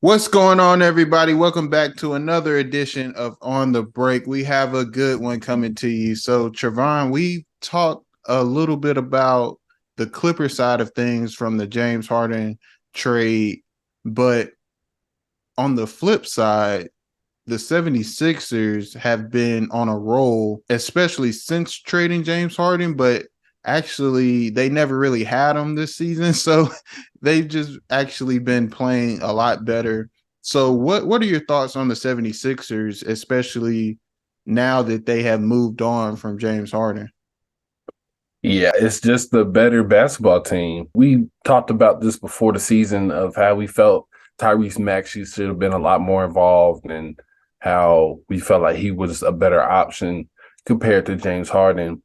What's going on, everybody? Welcome back to another edition of On the Break. We have a good one coming to you. So, Trevon, we talked a little bit about the Clipper side of things from the James Harden trade, but on the flip side, the 76ers have been on a roll, especially since trading James Harden, but actually they never really had him this season. So they've just actually been playing a lot better. So what are your thoughts on the 76ers, especially now that they have moved on from James Harden? Yeah, it's just the better basketball team. We talked about this before the season of how we felt Tyrese Maxey should have been a lot more involved and how we felt like he was a better option compared to James Harden.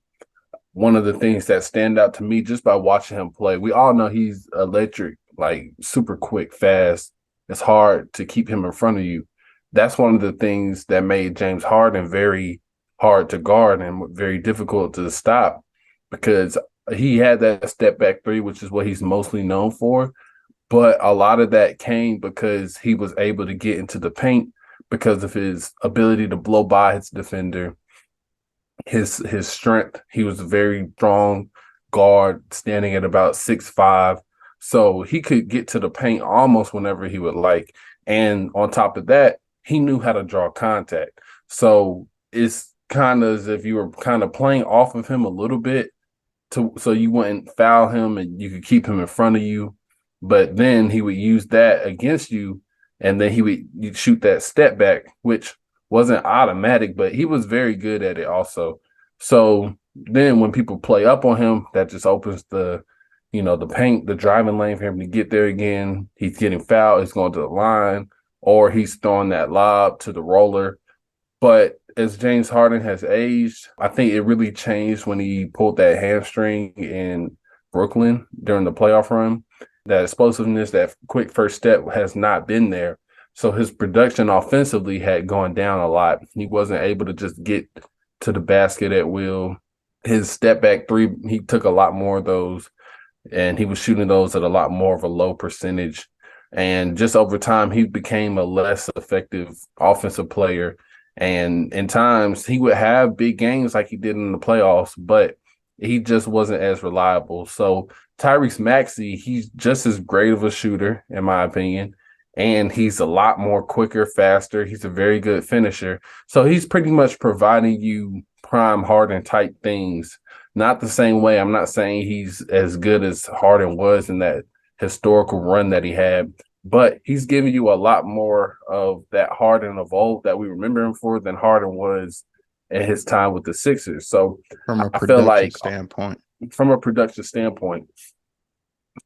One of the things that stand out to me just by watching him play, we all know he's electric, like super quick, fast. It's hard to keep him in front of you. That's one of the things that made James Harden very hard to guard and very difficult to stop because he had that step back three, which is what he's mostly known for. But a lot of that came because he was able to get into the paint because of his ability to blow by his defender, his strength. He was a very strong guard, standing at about 6'5". So he could get to the paint almost whenever he would like. And on top of that, he knew how to draw contact. So it's kind of as if you were kind of playing off of him a little bit so you wouldn't foul him and you could keep him in front of you. But then he would use that against you, and then you'd shoot that step back, which wasn't automatic, but he was very good at it also. So then when people play up on him, that just opens the paint, the driving lane for him to get there again. He's getting fouled, he's going to the line, or he's throwing that lob to the roller. But as James Harden has aged, I think it really changed when he pulled that hamstring in Brooklyn during the playoff run. That explosiveness, that quick first step has not been there. So his production offensively had gone down a lot. He wasn't able to just get to the basket at will. His step back three, he took a lot more of those, and he was shooting those at a lot more of a low percentage. And just over time, he became a less effective offensive player. And in times, he would have big games like he did in the playoffs, but he just wasn't as reliable. So Tyrese Maxey, he's just as great of a shooter, in my opinion. And he's a lot more quicker, faster. He's a very good finisher. So he's pretty much providing you prime Harden type things. Not the same way. I'm not saying he's as good as Harden was in that historical run that he had, but he's giving you a lot more of that Harden of old that we remember him for than Harden was at his time with the Sixers. So From a I feel production like standpoint? from a production standpoint.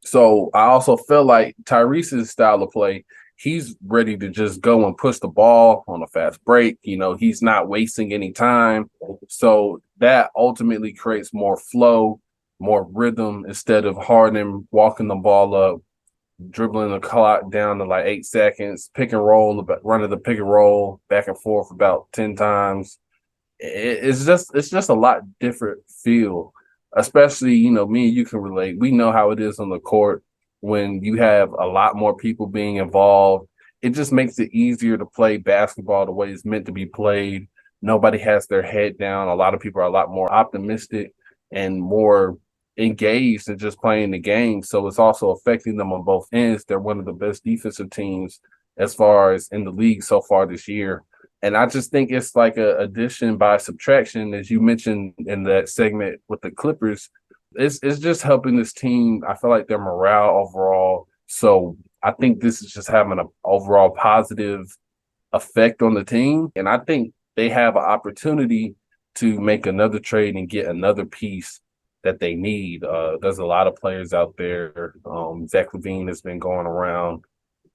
So I also feel like Tyrese's style of play, he's ready to just go and push the ball on a fast break. He's not wasting any time. So that ultimately creates more flow, more rhythm instead of Harden walking the ball up, dribbling the clock down to like 8 seconds, pick and roll, running the pick and roll back and forth about 10 times. It's just a lot different feel, especially, me and you can relate. We know how it is on the court when you have a lot more people being involved. It just makes it easier to play basketball the way it's meant to be played. Nobody has their head down. A lot of people are a lot more optimistic and more engaged in just playing the game. So it's also affecting them on both ends. They're one of the best defensive teams as far as in the league so far this year. And I just think it's like a addition by subtraction, as you mentioned in that segment with the Clippers. It's just helping this team. I feel like their morale overall. So I think this is just having an overall positive effect on the team. And I think they have an opportunity to make another trade and get another piece that they need. There's a lot of players out there. Zach LaVine has been going around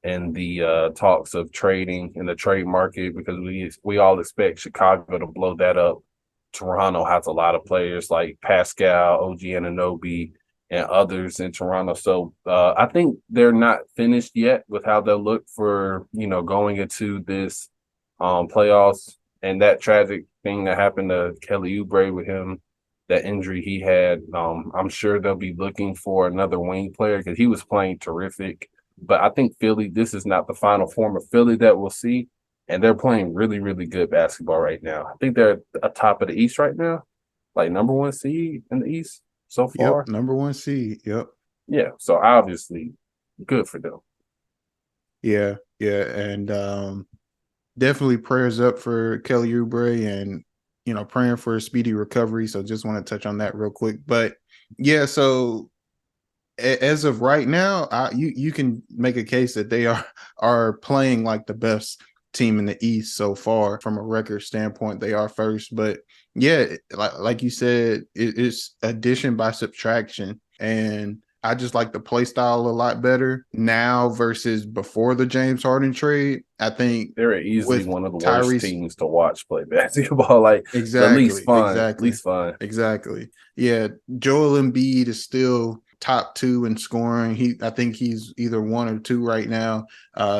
in the talks of trading in the trade market because we all expect Chicago to blow that up. Toronto has a lot of players like Pascal, OG Anunoby, and others in Toronto. So I think they're not finished yet with how they'll look for, going into this playoffs. And that tragic thing that happened to Kelly Oubre with him, that injury he had, I'm sure they'll be looking for another wing player because he was playing terrific. But I think Philly, this is not the final form of Philly that we'll see. And they're playing really, really good basketball right now. I think they're atop of the East right now, like number one seed in the East so Yep, far. number one seed. Yep. Yeah. So obviously good for them. Yeah, yeah, and definitely prayers up for Kelly Oubre, and praying for a speedy recovery. So just want to touch on that real quick. But yeah, so as of right now, you can make a case that they are playing like the best team in the East so far from a record standpoint. They are first, but yeah, like you said, it's addition by subtraction, and I just like the play style a lot better now versus before the James Harden trade. I think They're easily with one of the worst Tyrese. teams to watch play basketball. Like, but least Exactly, fun, exactly, least fun. exactly. Yeah, Joel Embiid is still top two in scoring. I think he's either one or two right now.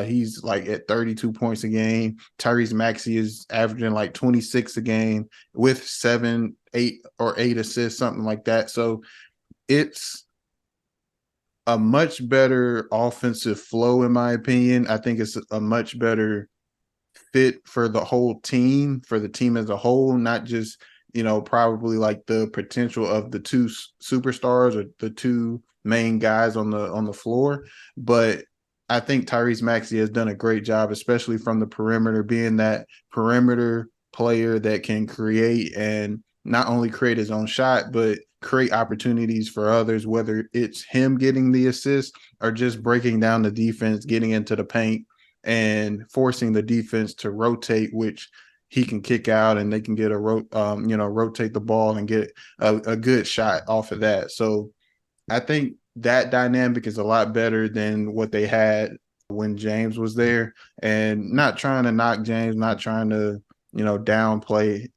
He's like at 32 points a game. Tyrese Maxey is averaging like 26 a game with 7, 8, or 8 assists, something like that. So it's a much better offensive flow, in my opinion. I think it's a much better fit for the whole team, for the team as a whole, not just probably like the potential of the two superstars or the two main guys on the floor, but I think Tyrese Maxey has done a great job, especially from the perimeter, being that perimeter player that can create, and not only create his own shot, but create opportunities for others, whether it's him getting the assist or just breaking down the defense, getting into the paint and forcing the defense to rotate, which he can kick out and they can get rotate the ball and get a good shot off of that. So I think that dynamic is a lot better than what they had when James was there. And not trying to knock James, not trying to downplay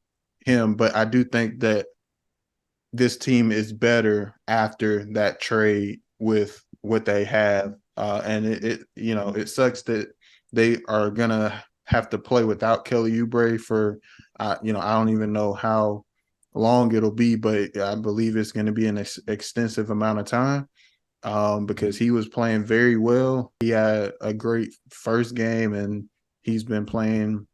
him, but I do think that this team is better after that trade with what they have. And it sucks that they are gonna have to play without Kelly Oubre for I don't even know how long it'll be, but I believe it's going to be an extensive amount of time, because he was playing very well. He had a great first game, and he's been playing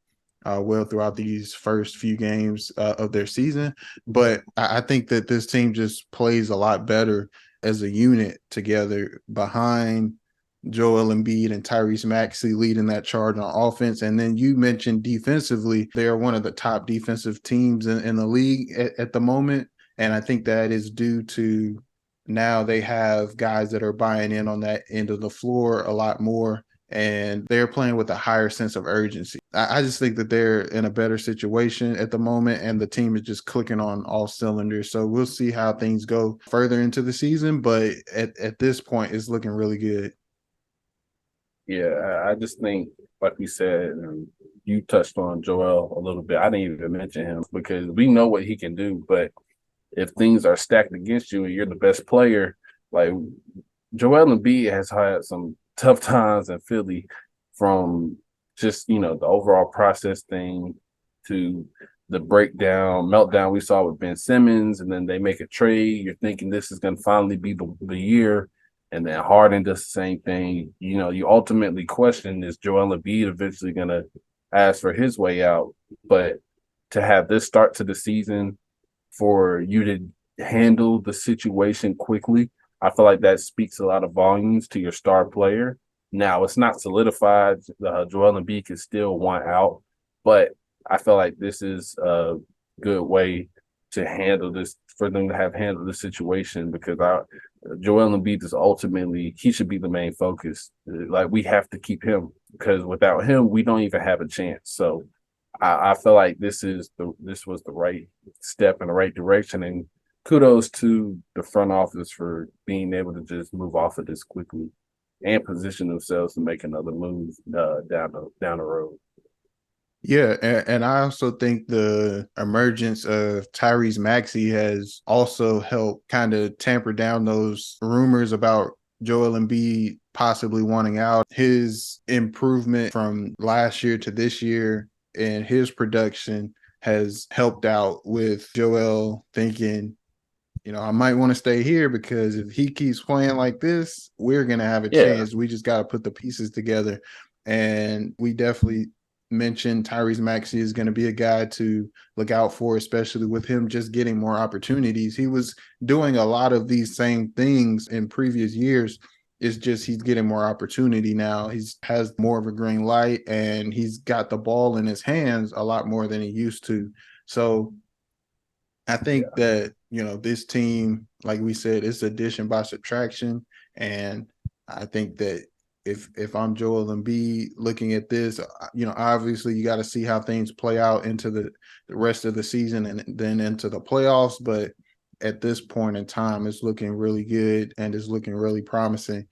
well throughout these first few games of their season. But I think that this team just plays a lot better as a unit together behind Joel Embiid and Tyrese Maxey leading that charge on offense. And then you mentioned defensively, they are one of the top defensive teams in the league at the moment. And I think that is due to now they have guys that are buying in on that end of the floor a lot more, and they're playing with a higher sense of urgency. I just think that they're in a better situation at the moment, and the team is just clicking on all cylinders. So we'll see how things go further into the season, but at this point, it's looking really good. Yeah, I just think, like we said, and you touched on Joel a little bit. I didn't even mention him because we know what he can do. But if things are stacked against you and you're the best player, like Joel Embiid has had some tough times in Philly, from just the overall process thing to the breakdown, meltdown we saw with Ben Simmons, and then they make a trade. You're thinking this is going to finally be the year, and then Harden does the same thing. You ultimately question, is Joel Embiid eventually going to ask for his way out? But to have this start to the season, for you to handle the situation quickly, I feel like that speaks a lot of volumes to your star player. Now, it's not solidified. Joel Embiid can still want out, but I feel like this is a good way to handle this, for them to have handled the situation, because Joel Embiid is ultimately, he should be the main focus. Like, we have to keep him, because without him, we don't even have a chance. So I feel like this was the right step in the right direction, and kudos to the front office for being able to just move off of this quickly and position themselves to make another move down the road. Yeah, and I also think the emergence of Tyrese Maxey has also helped kind of tamper down those rumors about Joel Embiid possibly wanting out. His improvement from last year to this year and his production has helped out with Joel thinking I might want to stay here because if he keeps playing like this, we're going to have a Yeah, chance. We just got to put the pieces together. And we definitely mentioned Tyrese Maxey is going to be a guy to look out for, especially with him just getting more opportunities. He was doing a lot of these same things in previous years. It's just he's getting more opportunity now. He's has more of a green light and he's got the ball in his hands a lot more than he used to. So I think yeah, that, this team, like we said, it's addition by subtraction. And I think that if I'm Joel Embiid looking at this, obviously you got to see how things play out into the rest of the season and then into the playoffs. But at this point in time, it's looking really good and it's looking really promising.